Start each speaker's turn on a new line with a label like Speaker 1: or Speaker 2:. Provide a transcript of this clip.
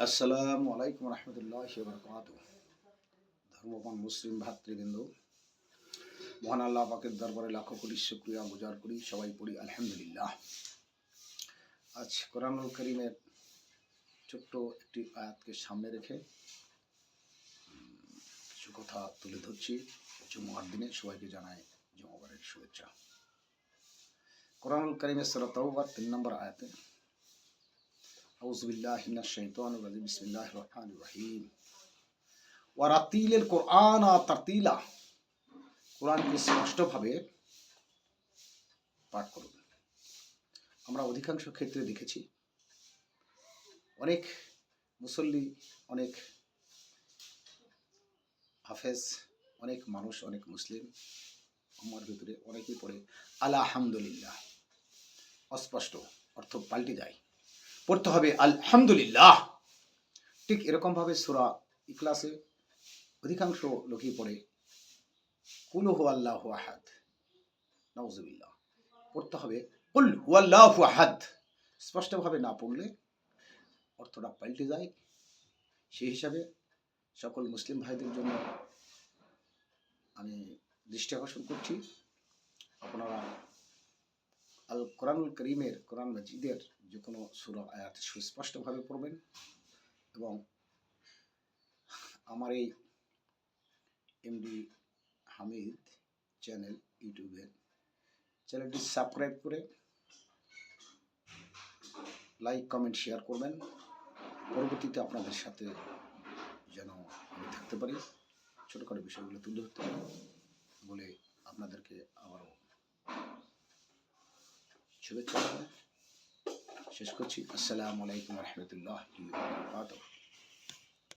Speaker 1: আসসালামু আলাইকুম রহমতুল্লাহি ওয়া বারাকাতুহু। ধর্মপ্রাণ মুসলিম ভাতৃবৃন্দ, মহান আল্লাহ পাকের দরবারে লাখো কোটি শুকরিয়া গুজার করি, সবাই পড়ি আলহামদুলিল্লাহ। আজ কোরআনুল কারীমের ছোট্ট একটি আয়াতকে সামনে রেখে কিছু কথা তুলে ধরছি। জুমার দিনে সবাইকে জানাই জুমাবারের শুভেচ্ছা। কোরআনুল কারীমের সূরা তাওবার ৩ নম্বর আয়াতে আউযু বিল্লাহি মিনাশ শাইতানির রাজিম বিসমিল্লাহির রহমানির রহিম ওয়ারাতিলিল কুরআনা তারতিলা। কোরআনকে স্পষ্টভাবে পাঠ করুন। আমরা অধিকাংশ ক্ষেত্রে দেখেছি অনেক মুসল্লি, অনেক হাফেজ, অনেক মানুষ, অনেক মুসলিম আমার ভিতরে অনেকেই পড়ে আলহামদুলিল্লাহ, অস্পষ্ট অর্থ পাল্টে যায়। পড়তে হবে আলহামদুলিল্লাহ। ঠিক এরকমভাবে সূরা ইখলাসে অধিকাংশ লোকই পড়ে কুল হুয়াল্লাহু আহাদ। নাউযুবিল্লাহ। পড়তে হবে কুল হুয়াল্লাহু আহাদ। স্পষ্টভাবে না পড়লে অর্থটা পাল্টে যায়। সেই হিসাবে সকল মুসলিম ভাইদের জন্য আমি দৃষ্টি আকর্ষণ করছি, আপনারা আল কোরআনুল কারীমের, কোরআন মাজিদের যে কোনো সূরা আয়াত সুস্পষ্টভাবে পড়বেন এবং আমার এই এমডি হামিদ চ্যানেল, ইউটিউবের চ্যানেলটি সাবস্ক্রাইব করে লাইক, কমেন্ট, শেয়ার করবেন। পরবর্তীতে আপনাদের সাথে যেন আমি থাকতে পারি, ছোটোখাটো বিষয়গুলো তুলে ধরতে পারি বলে আপনাদেরকে আবারও শুভেচ্ছা শেষ করছি। আসসালামু আলাইকুম রহমতুল্লাহ।